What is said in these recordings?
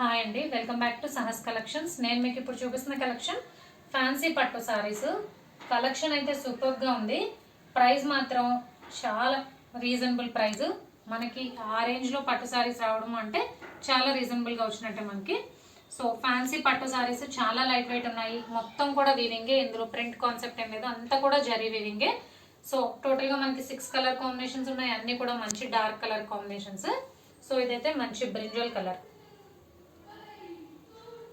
Hi అండి, welcome back to Sahas collections. నేను మీకు ఇప్పుడు చూపిస్తున్న కలెక్షన్ ఫ్యాన్సీ పట్టు సారీస్ కలెక్షన్ అయితే సూపర్గా ఉంది. ప్రైస్ మాత్రం చాలా రీజనబుల్ ప్రైస్. మనకి ఆ రేంజ్లో పట్టు సారీస్ రావడం అంటే చాలా రీజనబుల్గా వచ్చినట్టే మనకి. సో ఫ్యాన్సీ పట్టు సారీస్ చాలా లైట్ వెయిట్ ఉన్నాయి. మొత్తం కూడా వీవింగే, ఇందులో ప్రింట్ కాన్సెప్ట్ ఏం లేదు, అంతా కూడా జరీ వీవింగే. సో టోటల్గా మనకి 6 కలర్ కాంబినేషన్స్ ఉన్నాయి, అన్నీ కూడా మంచి డార్క్ కలర్ కాంబినేషన్స్. సో ఇదైతే మంచి brinjal colour,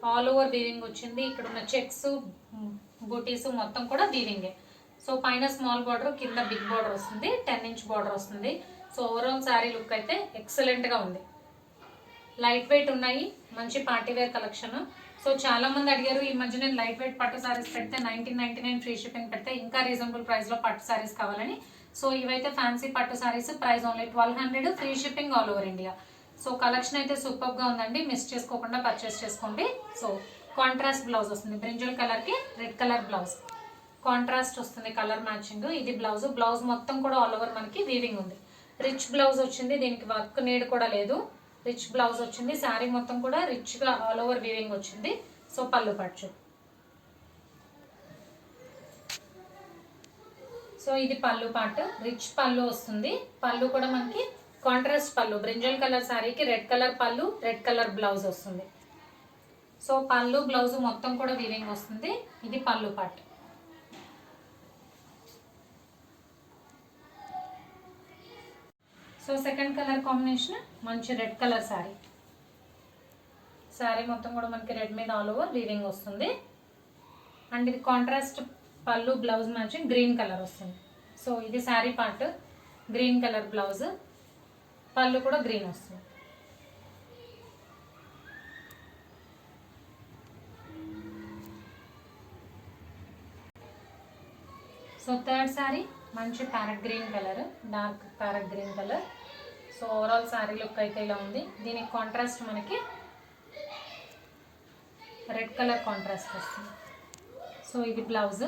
all over weaving వచ్చింది. ఇక్కడ ఉన్న చెక్స్ బూటీస్ మొత్తం కూడా వీవింగే. సో పైన స్మాల్ బార్డర్, కింద బిగ్ బార్డర్ వస్తుంది, 10 ఇంచ్ బార్డర్ వస్తుంది. సో ఓవరాల్ శారీ లుక్ అయితే ఎక్సలెంట్గా ఉంది. లైట్ వెయిట్ ఉన్నాయి, మంచి పార్టీ వేర్ కలెక్షన్. సో చాలా మంది అడిగారు, ఈ మధ్య నేను లైట్ వెయిట్ పట్టు సారీస్ పెడితే 1999 ఫ్రీ షిప్పింగ్ పెడితే ఇంకా రీజనబుల్ ప్రైస్లో పట్టు సారీస్ కావాలని. సో ఇవైతే ఫ్యాన్సీ పట్టు saris, price only 1200, free shipping all over India. So collection అయితే సూపర్గా ఉందండి, మిస్ చేసుకోకుండా పర్చేస్ చేసుకోండి. సో కాంట్రాస్ట్ బ్లౌజ్ వస్తుంది, బ్రింజల్ కలర్కి రెడ్ కలర్ బ్లౌజ్ కాంట్రాస్ట్ వస్తుంది, కలర్ మ్యాచింగ్. ఇది బ్లౌజ్. బ్లౌజ్ మొత్తం కూడా ఆల్ ఓవర్ మనకి వీవింగ్ ఉంది. రిచ్ బ్లౌజ్ వచ్చింది, దీనికి వర్క్ నీడ్ కూడా లేదు. రిచ్ బ్లౌజ్ వచ్చింది, శారీ మొత్తం కూడా రిచ్గా ఆల్ ఓవర్ వీవింగ్ వచ్చింది. సో పళ్ళు పట్టు. సో ఇది పళ్ళు పార్ట్, రిచ్ పళ్ళు వస్తుంది. పళ్ళు కూడా మనకి కాంట్రాస్ట్ పళ్ళు, బ్రింజల్ కలర్ శారీకి రెడ్ కలర్ పళ్ళు, రెడ్ కలర్ బ్లౌజ్ వస్తుంది. సో పళ్ళు బ్లౌజ్ మొత్తం కూడా వీవింగ్ వస్తుంది. ఇది పళ్ళు part. So second colour combination మంచి రెడ్ కలర్ శారీ. శారీ మొత్తం కూడా మనకి రెడ్ మీద ఆల్ ఓవర్ వీవింగ్ వస్తుంది. అండ్ ఇది కాంట్రాస్ట్ పళ్ళు, బ్లౌజ్ మ్యాచింగ్ గ్రీన్ కలర్ వస్తుంది. సో ఇది sari part, green colour blouse, పళ్ళు కూడా గ్రీన్ వస్తుంది. సో థర్డ్ శారీ మంచి parrot green colour, dark parrot green colour. So overall sari look అయితే ఇలా ఉంది. దీనికి కాంట్రాస్ట్ మనకి రెడ్ కలర్ కాంట్రాస్ట్ వస్తుంది. సో ఇది బ్లౌజ్.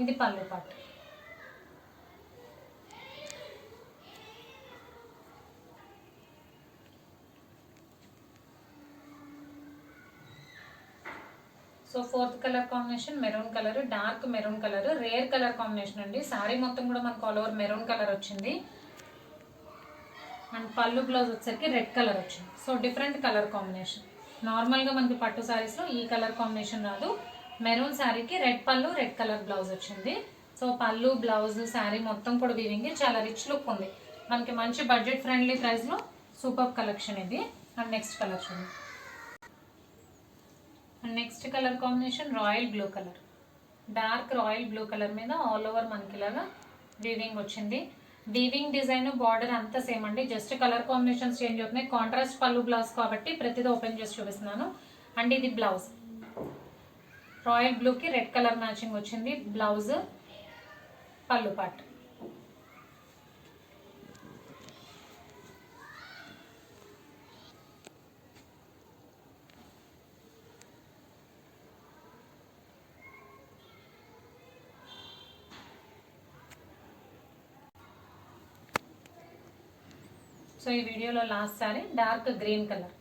ఇది పళ్ళు part. So fourth colour combination maroon colour, dark maroon colour, rare colour combination అండి. శారీ మొత్తం కూడా మనకు ఆల్ ఓవర్ మెరూన్ కలర్ వచ్చింది. అండ్ పళ్ళు బ్లౌజ్ వచ్చేసరికి రెడ్ కలర్ వచ్చింది. So different colour combination. నార్మల్గా మనకి పట్టు శారీస్లో ఈ కలర్ కాంబినేషన్ రాదు. మెరూన్ శారీకి రెడ్ పళ్ళు, రెడ్ కలర్ బ్లౌజ్ వచ్చింది. సో పళ్ళు బ్లౌజ్ శారీ మొత్తం కూడా వీవింగ్, చాలా రిచ్ లుక్ ఉంది. మనకి మంచి బడ్జెట్ ఫ్రెండ్లీ ప్రైస్లో సూపర్ కలెక్షన్ ఇది. అండ్ నెక్స్ట్ కలర్ చూడండి. And next colour combination royal blue colour, dark royal blue colour మీద ఆల్ ఓవర్ మనకి ఇలాగా వీవింగ్ వచ్చింది. వీవింగ్ డిజైన్ బార్డర్ అంతా సేమ్ అండి, జస్ట్ కలర్ కాంబినేషన్స్ చేంజ్ అవుతున్నాయి. కాంట్రాస్ట్ పళ్ళు బ్లౌజ్ కాబట్టి ప్రతిదీ ఓపెన్ చేసి చూపిస్తున్నాను. అండ్ ఇది బ్లౌజ్, రాయల్ బ్లూకి రెడ్ కలర్ మ్యాచింగ్ వచ్చింది. బ్లౌజ్, పళ్ళు పార్ట్. సో ఈ వీడియోలో last sorry dark green colour.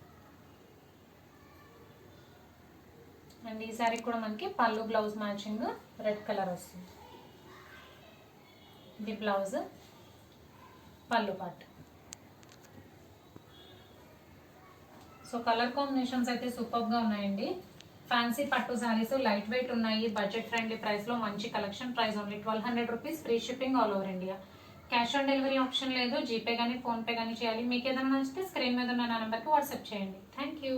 And ఈ సారీ కూడా మనకి పళ్ళు బ్లౌజ్ మ్యాచింగ్ రెడ్ కలర్ వస్తుంది. ఇది బ్లౌజ్, పళ్ళు పార్ట్. సో కలర్ కాంబినేషన్స్ అయితే సూపర్గా ఉన్నాయండి. ఫ్యాన్సీ పట్టు శారీస్ లైట్ వెయిట్ ఉన్నాయి, బడ్జెట్ ఫ్రెండ్లీ ప్రైస్లో మంచి collection. Price only 1200 rupees, free shipping all over India. Cash on delivery option లేదు, జీపే కానీ ఫోన్పే కానీ చేయాలి. మీకు ఏదైనా నచ్చితే స్క్రీన్ మీద ఉన్న నా నెంబర్కి వాట్సాప్ చేయండి. Thank you.